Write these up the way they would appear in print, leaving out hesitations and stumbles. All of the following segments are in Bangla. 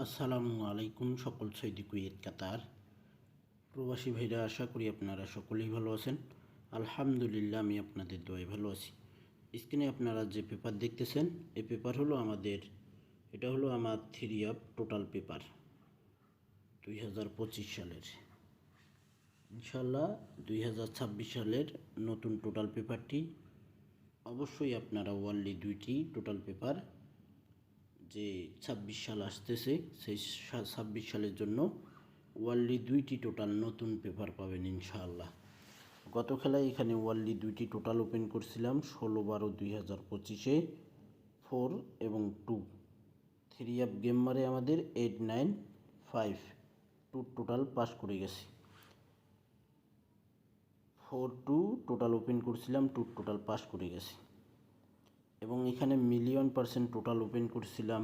আসসালামু আলাইকুম সকল সৌদি কুয়েত কাতার প্রবাসী ভাইরা, আশা করি আপনারা সকলেই ভালো আছেন। আলহামদুলিল্লাহ, আমি আপনাদের দোয়ায় ভালো আছি। স্ক্রিনে আপনারা যে পেপার দেখতেছেন, এই পেপার হলো এটা হলো আমার 3 টোটাল পেপার 2025 সালের। ইনশাল্লাহ 2026 সালের নতুন টোটাল পেপারটি অবশ্যই আপনারা ওয়ানলি 2টি টোটাল পেপার, যে 26 সাল আসতেছে সেই 26 সালের জন্য ওয়ানলি 2টি টোটাল নতুন পেপার পাবেন ইনশাআল্লাহ। গত খেলায় এখানে ওয়ানলি 2টি টোটাল ওপেন করছিলাম 16/12/2025-এ 4 এবং 2। 3 গেম মারে আমাদের 8, 9, 5 2 টোটাল পাস করে গেছি। 4, 2 টোটাল ওপেন করছিলাম, 2 টোটাল পাস করে গেছি। এবং এখানে %1,000,000 টোটাল ওপেন করছিলাম,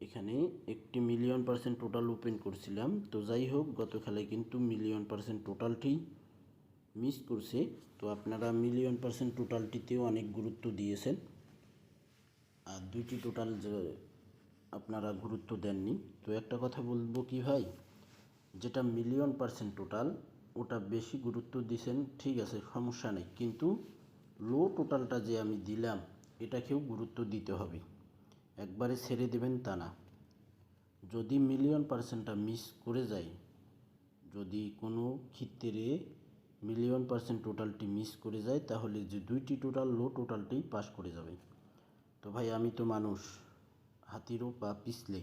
এখানে 1,000,000% টোটাল ওপেন করছিলাম। তো যাই হোক, গত খেলায় কিন্তু %1,000,000 টোটালটি মিস করছে। তো আপনারা %1,000,000 টোটালটিতেও অনেক গুরুত্ব দিয়েছেন, আর 2টি টোটাল যে আপনারা গুরুত্ব দেননি। তো একটা কথা বলবো কি ভাই, যেটা %1,000,000 টোটাল ওটা বেশি গুরুত্ব দিয়েছেন, ঠিক আছে, সমস্যা নেই, কিন্তু লো টোটালটা যে আমি দিলাম এটাকেও গুরুত্ব দিতে হবে। একবারে ছেড়ে দেবেন তা না। যদি %1,000,000টা মিস করে যায়, যদি কোনো ক্ষেত্রে %1,000,000 টোটালটি মিস করে যায়, তাহলে যে 2টি টোটাল লো টোটালটি পাস করে যাবে। তো ভাই, আমি তো মানুষ, হাতিরও পা পিছলে।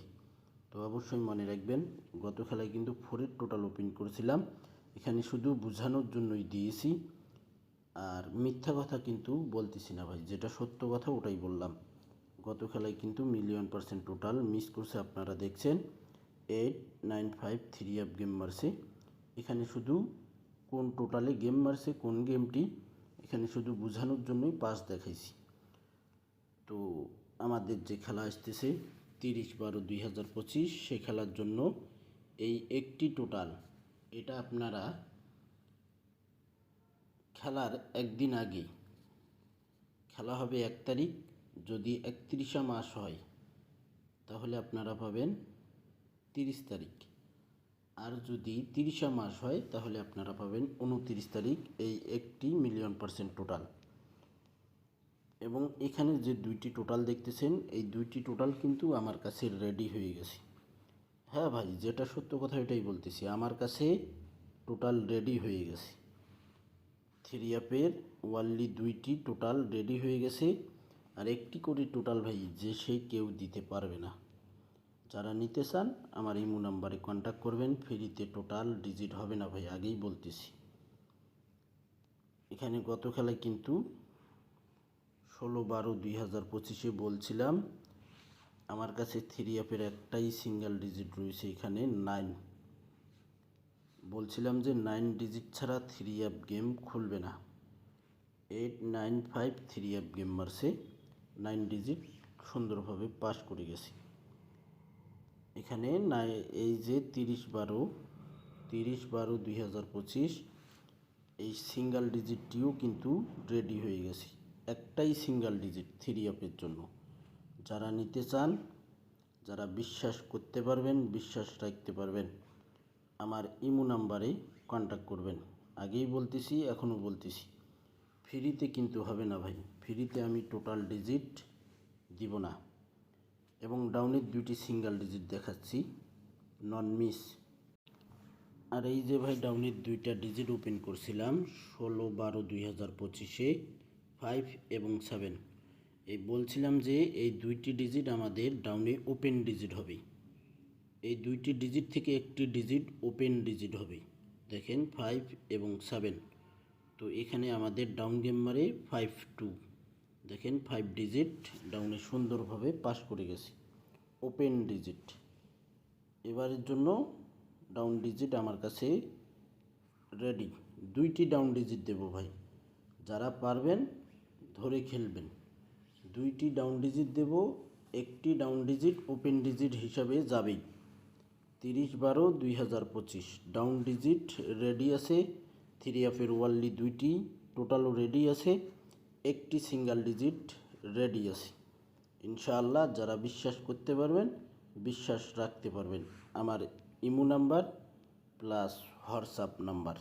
তো অবশ্যই মনে রাখবেন, গত খেলায় কিন্তু 4-এর টোটাল ওপেন করেছিলাম, এখানে শুধু বোঝানোর জন্যই দিয়েছি, আর মিথ্যা কথা কিন্তু বলতেছি না ভাই, যেটা সত্য কথা ওটাই বললাম। গত খেলায় কিন্তু %1,000,000 টোটাল মিস করছে, আপনারা দেখছেন 8, 9, 5 3 গেম মারছে। এখানে শুধু কোন টোটালে গেম মারছে, কোন গেমটি, এখানে শুধু বোঝানোর জন্যই পাস দেখাইছি। তো আমাদের যে খেলা আসতেছে 30/12/2025, সে খেলার জন্য এই একটি টোটাল, এটা আপনারা খেলার একদিন আগে, খেলা হবে 1 তারিখ, যদি 31 মাস হয় তাহলে আপনারা পাবেন 30 তারিখ, আর যদি 30 মাস হয় তাহলে আপনারা পাবেন 29 তারিখ, এই একটি %1,000,000 টোটাল। এবং এখানে যে 2টি টোটাল দেখতেছেন, এই 2টি টোটাল কিন্তু আমার কাছে রেডি হয়ে গেছে। হ্যাঁ ভাই, যেটা সত্য কথা এটাই বলতেছি, আমার কাছে টোটাল রেডি হয়ে গেছে। 3 ওয়ানলি 2টি টোটাল রেডি হয়ে গেছে, আর একটি করে টোটাল ভাই যে সে কেউ দিতে পারবে না। যারা নিতে চান আমার ইমো নাম্বারে কন্ট্যাক্ট করবেন, ফ্রিতে টোটাল ডিজিট হবে না ভাই, আগেই বলতেছি। এখানে গত খেলায় কিন্তু 16/12/2025-এ বলছিলাম আমার কাছে 3 একটাই সিঙ্গেল ডিজিট রয়েছে, এখানে 9। বলছিলাম যে 9 ডিজিট ছাড়া 3 গেম খুলবে না। 8, 9, 5 3 গেম মারছে, 9 ডিজিট সুন্দরভাবে পাস করে গেছি। এখানে এই যে 30/12/2025 এই সিঙ্গেল ডিজিটটিও কিন্তু রেডি হয়ে গেছে, একটাই সিঙ্গেল ডিজিট 3 জন্য। যারা নিতে চান, যারা বিশ্বাস করতে পারবেন, বিশ্বাস রাখতে পারবেন, আমার ইমো নাম্বারে কন্ট্যাক্ট করবেন। আগেই বলতেছি, এখনও বলতেছি, ফ্রিতে কিন্তু হবে না ভাই, ফ্রিতে আমি টোটাল ডিজিট দিব না। এবং ডাউনের 2টি সিঙ্গেল ডিজিট দেখাচ্ছি, নন মিস। আর এই যে ভাই, ডাউনের 2টা ডিজিট ওপেন করছিলাম 16/12/2025-এ 5 এবং 7। এই বলছিলাম যে এই 2টি ডিজিট আমাদের ডাউনে ওপেন ডিজিট হবে, এই 2টি ডিজিট থেকে একটি ডিজিট ওপেন ডিজিট হবে। দেখেন 5 এবং 7। তো এখানে আমাদের ডাউন গেম মারে 5, 2, দেখেন 5 ডিজিট ডাউনে সুন্দরভাবে পাস করে গেছি, ওপেন ডিজিট। এবারের জন্য ডাউন ডিজিট আমার কাছে রেডি, 2টি ডাউন ডিজিট দেব ভাই, যারা পারবেন ধরে খেলবেন। 2টি ডাউন ডিজিট দেব, একটি ডাউন ডিজিট ওপেন ডিজিট হিসাবে যাবেই। 30/12/2025 ডাউন ডিজিট রেডি আছে, 3 ওয়ানলি 2টি টোটালও রেডি আছে, একটি সিঙ্গেল ডিজিট রেডি আছে। ইনশাআল্লাহ যারা বিশ্বাস করতে পারবেন বিশ্বাস রাখতে পারবেন। আমার imo number plus WhatsApp number.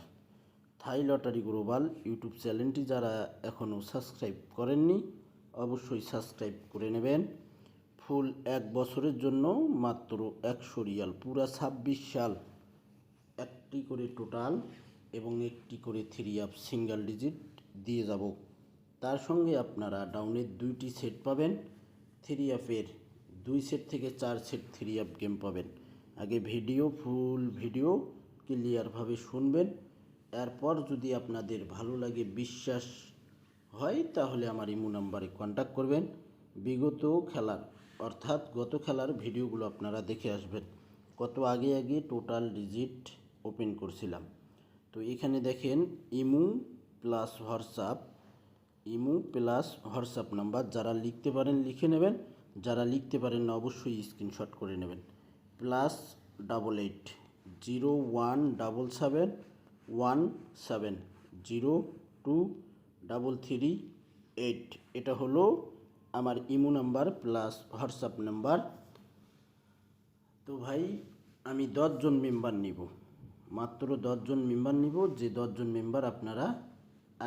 থাই লটারি গ্লোবাল ইউটিউব চ্যানেলটি যারা এখনও সাবস্ক্রাইব করেননি অবশ্যই সাবস্ক্রাইব করে নেবেন। ফুল 1 বছরের জন্য মাত্র 100 রিয়াল, পুরা 26 সাল একটি করে টোটাল এবং একটি করে 3 আপ সিঙ্গেল ডিজিট দিয়ে যাব। তার সঙ্গে আপনারা ডাউনের 2টি সেট পাবেন। 3 আপের 2 সেট থেকে 4 সেট 3 আপ গেম পাবেন। আগে ফুল ভিডিও ক্লিয়ারভাবে শুনবেন। এরপর যদি আপনাদের ভালো লাগে, বিশ্বাস হয়, তাহলে আমার ইমো নাম্বারে কন্ট্যাক্ট করবেন। বিগত খেলার অর্থাৎ গত খেলার ভিডিওগুলো আপনারা দেখে আসবেন, কত আগে টোটাল ডিজিট ওপেন করছিলাম। তো এখানে দেখেন ইমো প্লাস হোয়াটসঅ্যাপ নাম্বার। যারা লিখতে পারেন লিখে নেবেন, যারা লিখতে পারেন না অবশ্যই স্ক্রিনশট করে নেবেন। +88 017717023338 এটা হলো আমার imo number plus WhatsApp number. তো ভাই আমি 10 জন মেম্বার নিব, মাত্র 10 জন মেম্বার নিব। যে 10 জন মেম্বার আপনারা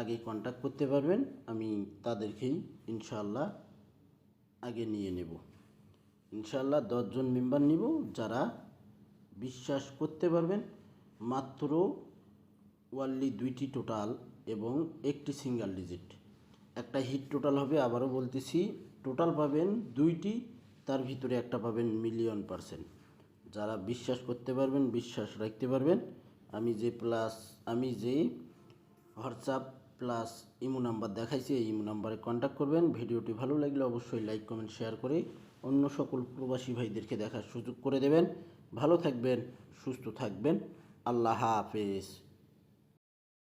আগে কন্ট্যাক্ট করতে পারবেন, আমি তাদেরকেই ইনশাআল্লাহ আগে নিয়ে নেব। ইনশাআল্লাহ 10 জন মেম্বার নিব যারা বিশ্বাস করতে পারবেন। মাত্র ওয়ানলি 2টি টোটাল এবং একটি সিঙ্গেল ডিজিট, একটা হিট টোটাল হবে। আবারও বলতেছি, টোটাল পাবেন 2টি, তার ভিতরে একটা পাবেন %। যারা বিশ্বাস করতে পারবেন, বিশ্বাস রাখতে পারবেন, আমি যে হোয়াটসঅ্যাপ প্লাস ইমো নাম্বার দেখাইছি এই ইমো নাম্বারে কন্ট্যাক্ট করবেন। ভিডিওটি ভালো লাগলে অবশ্যই লাইক কমেন্ট শেয়ার করে অন্য সকল প্রবাসী ভাইদেরকে দেখার সুযোগ করে দেবেন। ভালো থাকবেন, সুস্থ থাকবেন, আল্লাহ হাফেজ।